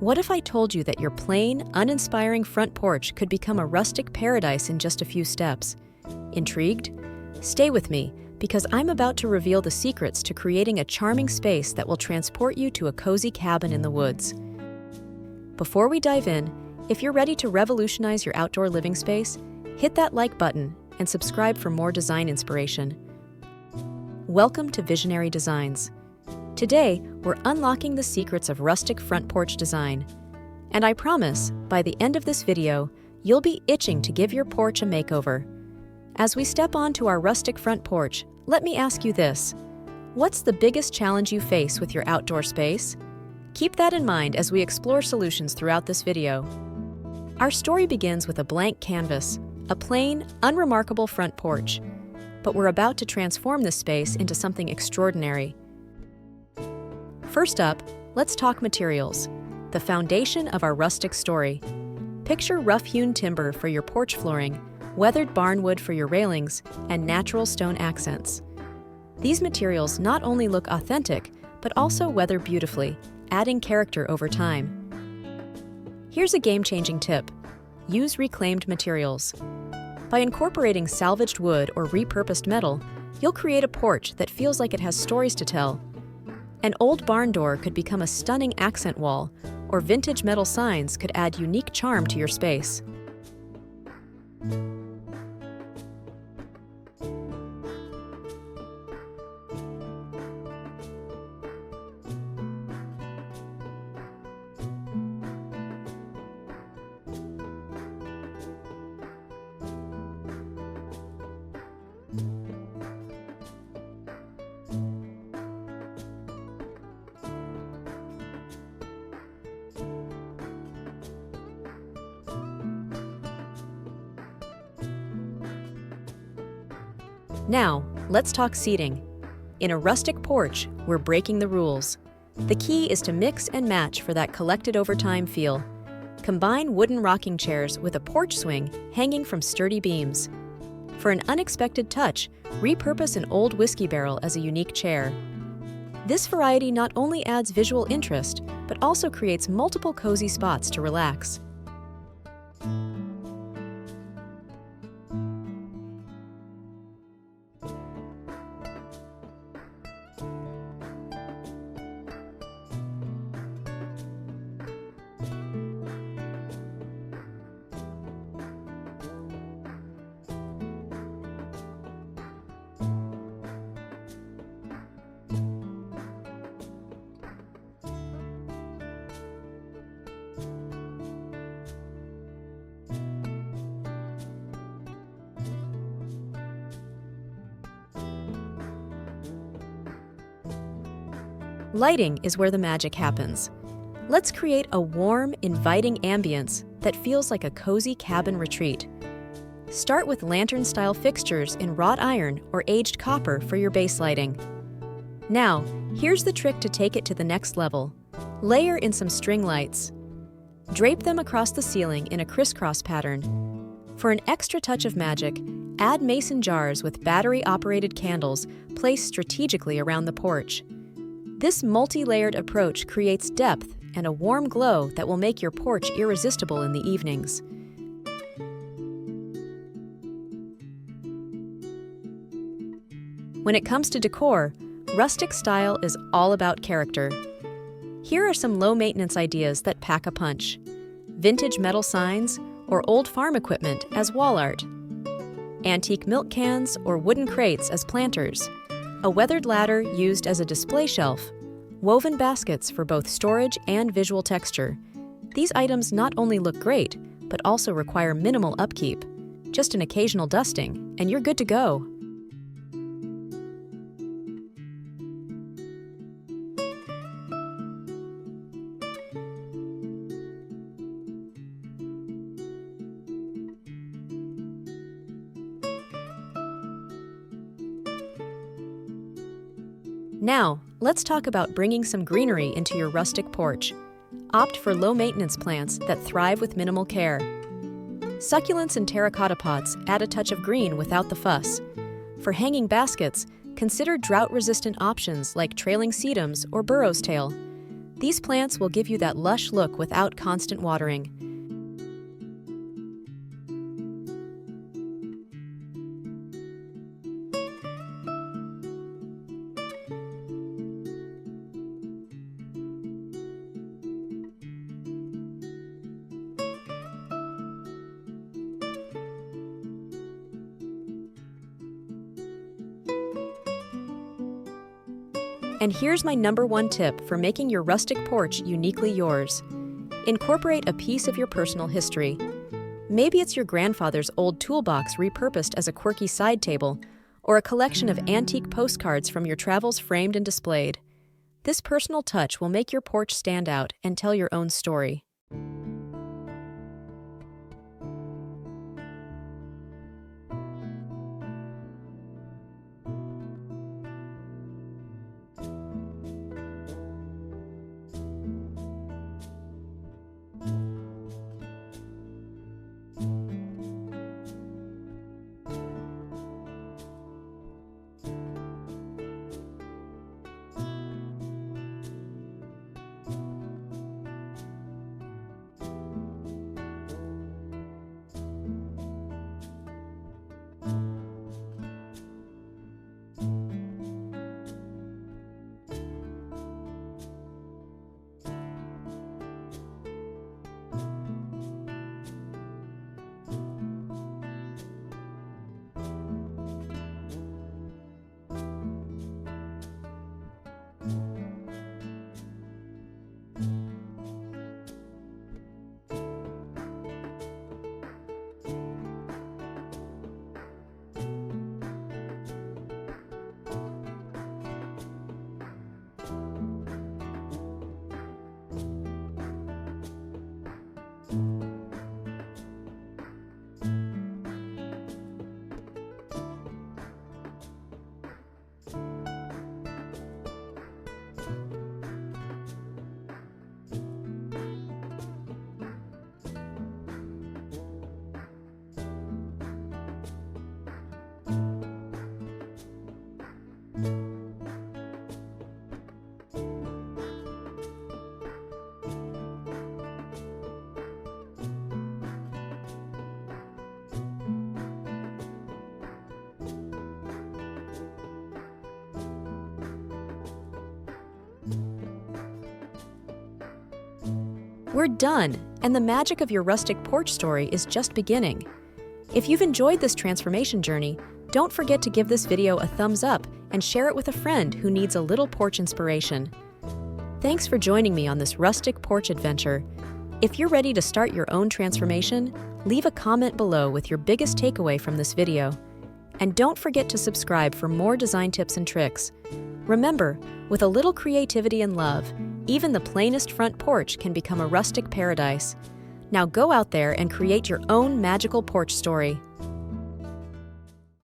What if I told you that your plain, uninspiring front porch could become a rustic paradise in just a few steps? Intrigued? Stay with me, because I'm about to reveal the secrets to creating a charming space that will transport you to a cozy cabin in the woods. Before we dive in, if you're ready to revolutionize your outdoor living space, hit that like button and subscribe for more design inspiration. Welcome to Visionary Designs. Today, we're unlocking the secrets of rustic front porch design. And I promise, by the end of this video, you'll be itching to give your porch a makeover. As we step onto our rustic front porch, let me ask you this. What's the biggest challenge you face with your outdoor space? Keep that in mind as we explore solutions throughout this video. Our story begins with a blank canvas, a plain, unremarkable front porch. But we're about to transform this space into something extraordinary. First up, let's talk materials, the foundation of our rustic story. Picture rough-hewn timber for your porch flooring, weathered barnwood for your railings, and natural stone accents. These materials not only look authentic, but also weather beautifully, adding character over time. Here's a game-changing tip. Use reclaimed materials. By incorporating salvaged wood or repurposed metal, you'll create a porch that feels like it has stories to tell. An old barn door could become a stunning accent wall, or vintage metal signs could add unique charm to your space. Now, let's talk seating. In a rustic porch, we're breaking the rules. The key is to mix and match for that collected over time feel. Combine wooden rocking chairs with a porch swing hanging from sturdy beams. For an unexpected touch, repurpose an old whiskey barrel as a unique chair. This variety not only adds visual interest, but also creates multiple cozy spots to relax. Lighting is where the magic happens. Let's create a warm, inviting ambience that feels like a cozy cabin retreat. Start with lantern-style fixtures in wrought iron or aged copper for your base lighting. Now, here's the trick to take it to the next level. Layer in some string lights. Drape them across the ceiling in a crisscross pattern. For an extra touch of magic, add mason jars with battery-operated candles placed strategically around the porch. This multi-layered approach creates depth and a warm glow that will make your porch irresistible in the evenings. When it comes to decor, rustic style is all about character. Here are some low-maintenance ideas that pack a punch. Vintage metal signs or old farm equipment as wall art. Antique milk cans or wooden crates as planters. A weathered ladder used as a display shelf, woven baskets for both storage and visual texture. These items not only look great, but also require minimal upkeep. Just an occasional dusting, and you're good to go. Now, let's talk about bringing some greenery into your rustic porch. Opt for low-maintenance plants that thrive with minimal care. Succulents and terracotta pots add a touch of green without the fuss. For hanging baskets, consider drought-resistant options like trailing sedums or burrow's tail. These plants will give you that lush look without constant watering. And here's my #1 tip for making your rustic porch uniquely yours. Incorporate a piece of your personal history. Maybe it's your grandfather's old toolbox repurposed as a quirky side table, or a collection of antique postcards from your travels framed and displayed. This personal touch will make your porch stand out and tell your own story. We're done, and the magic of your rustic porch story is just beginning. If you've enjoyed this transformation journey, don't forget to give this video a thumbs up and share it with a friend who needs a little porch inspiration. Thanks for joining me on this rustic porch adventure. If you're ready to start your own transformation, leave a comment below with your biggest takeaway from this video. And don't forget to subscribe for more design tips and tricks. Remember, with a little creativity and love, even the plainest front porch can become a rustic paradise. Now go out there and create your own magical porch story.